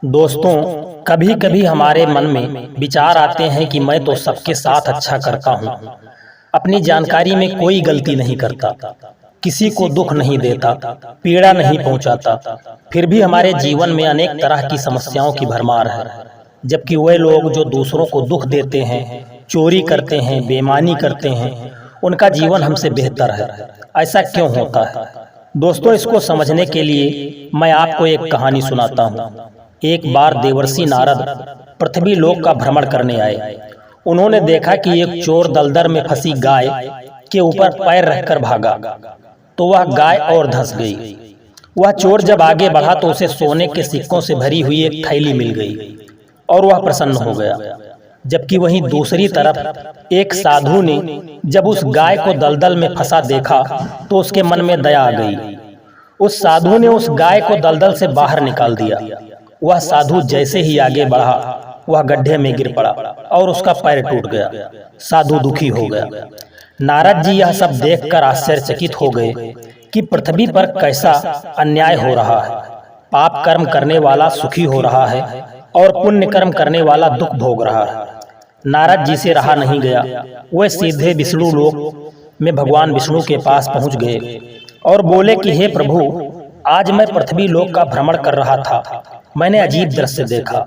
दोस्तों, कभी कभी हमारे मन में विचार आते हैं कि मैं तो सबके साथ अच्छा करता हूँ, अपनी जानकारी में कोई गलती नहीं करता, किसी को दुख नहीं देता, पीड़ा नहीं पहुँचाता, फिर भी हमारे जीवन में अनेक तरह की समस्याओं की भरमार है। जबकि वे लोग जो दूसरों को दुख देते हैं, चोरी करते हैं, बेईमानी करते हैं, उनका जीवन हमसे बेहतर है। ऐसा क्यों होता है? दोस्तों, इसको समझने के लिए मैं आपको एक कहानी सुनाता हूँ। एक बार देवर्षि नारद पृथ्वी लोक का भ्रमण करने आए। उन्होंने देखा कि एक चोर दलदल में फंसी गाय के ऊपर पैर रखकर भागा, तो वह गाय और धंस गई। वह चोर जब आगे बढ़ा तो उसे सोने के सिक्कों से भरी हुई एक थैली मिल गई और वह प्रसन्न हो गया। जबकि वहीं दूसरी तरफ एक साधु ने जब उस गाय को दलदल में फंसा देखा तो उसके मन में दया आ गई। उस साधु ने उस गाय को दलदल से बाहर निकाल दिया। वह साधु जैसे ही आगे बढ़ा, वह गड्ढे में गिर पड़ा और उसका पैर टूट गया। साधु दुखी हो गया। नारद जी यह सब देखकर आश्चर्यचकित हो गए कि पृथ्वी पर कैसा अन्याय हो रहा है। पाप कर्म करने वाला सुखी हो रहा है और पुण्य कर्म करने वाला दुख भोग रहा है। नारद जी से रहा नहीं गया। वे सीधे विष्णु लोक में भगवान विष्णु के पास पहुंच गए और बोले कि हे प्रभु, आज मैं पृथ्वी लोक का भ्रमण कर रहा था। मैंने अजीब दृश्य देखा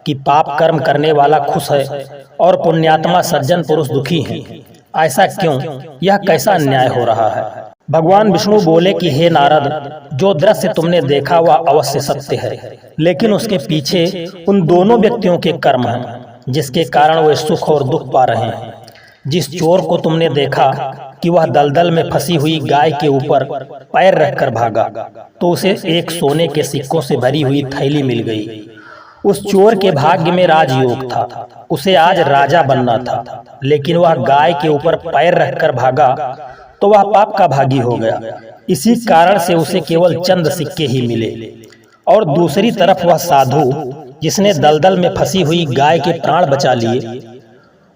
कि पाप कर्म करने वाला खुश है और पुण्यात्मा सज्जन पुरुष दुखी हैं। ऐसा क्यों? यह कैसा अन्याय हो रहा है? भगवान विष्णु बोले कि हे नारद, जो दृश्य तुमने देखा वह अवश्य सत्य है, लेकिन उसके पीछे उन दोनों व्यक्तियों के कर्म हैं जिसके कारण वे सुख और दुख पा रहे हैं। जिस चोर को तुमने देखा कि वह दलदल में फंसी हुई गाय के ऊपर पैर रखकर भागा, तो उसे एक सोने के सिक्कों से भरी हुई थैली मिल गई। उस चोर के भाग्य में राजयोग था, उसे आज राजा बनना था, लेकिन वह गाय के ऊपर पैर रखकर भागा तो वह पाप का भागी हो गया। इसी कारण से उसे केवल चंद सिक्के ही मिले। और दूसरी तरफ वह साधु जिसने दलदल में फंसी हुई गाय के प्राण बचा लिए,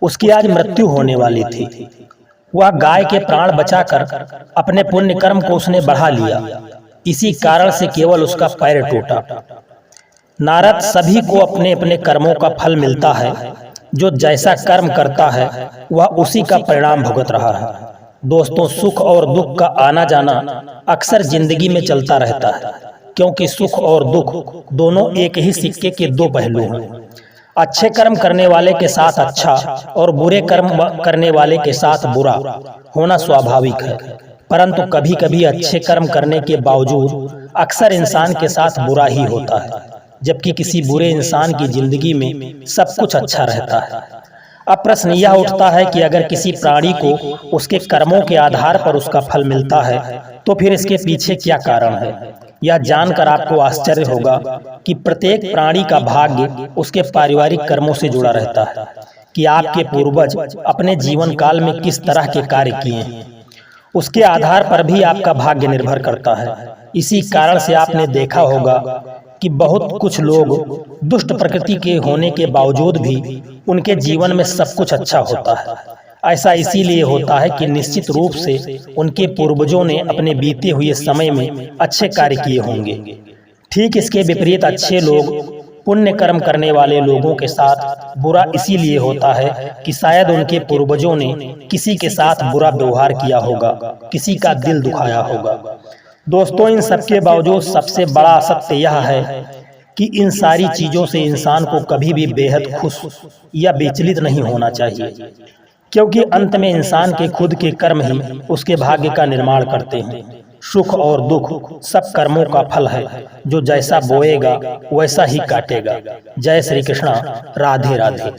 उसकी आज मृत्यु होने वाली थी। वह गाय के प्राण बचाकर अपने पुण्य कर्म को उसने बढ़ा लिया। इसी कारण से केवल उसका पैर टूटा। नारद, सभी को अपने अपने कर्मों का फल मिलता है। जो जैसा कर्म करता है वह उसी का परिणाम भुगत रहा है। दोस्तों, सुख और दुख का आना जाना अक्सर जिंदगी में चलता रहता है, क्योंकि सुख और दुख दोनों एक ही सिक्के के दो पहलू हैं। अच्छे कर्म करने वाले के साथ अच्छा और बुरे कर्म करने वाले के साथ बुरा होना स्वाभाविक है, परंतु कभी कभी अच्छे कर्म करने के बावजूद अक्सर इंसान के साथ बुरा ही होता है, जबकि किसी बुरे इंसान की जिंदगी में सब कुछ अच्छा रहता है। अब प्रश्न यह उठता है कि अगर किसी प्राणी को उसके कर्मों के आधार पर उसका फल मिलता है तो फिर इसके पीछे क्या कारण है? यह जानकर आपको आश्चर्य होगा कि प्रत्येक प्राणी का भाग्य उसके पारिवारिक कर्मों से जुड़ा रहता है कि आपके पूर्वज अपने जीवन काल में किस तरह के कार्य किए हैं, उसके आधार पर भी आपका भाग्य निर्भर करता है। इसी कारण से आपने देखा होगा कि बहुत कुछ लोग दुष्ट प्रकृति के होने के बावजूद भी उनके जीवन में सब कुछ अच्छा होता है। ऐसा इसीलिए होता है कि निश्चित रूप से उनके पूर्वजों ने अपने बीते हुए समय में अच्छे कार्य किए होंगे। ठीक इसके विपरीत अच्छे लोग पुण्य कर्म करने वाले लोगों के साथ बुरा इसीलिए होता है कि शायद उनके पूर्वजों ने किसी के साथ बुरा व्यवहार किया होगा, किसी का दिल दुखाया होगा। दोस्तों, इन सब के बावजूद सबसे बड़ा सत्य यह है कि इन सारी चीजों से इंसान को कभी भी बेहद खुश या विचलित नहीं होना चाहिए, क्योंकि अंत में इंसान के खुद के कर्म ही उसके भाग्य का निर्माण करते हैं। सुख और दुख सब कर्मों का फल है। जो जैसा बोएगा वैसा ही काटेगा। जय श्री कृष्णा। राधे राधे।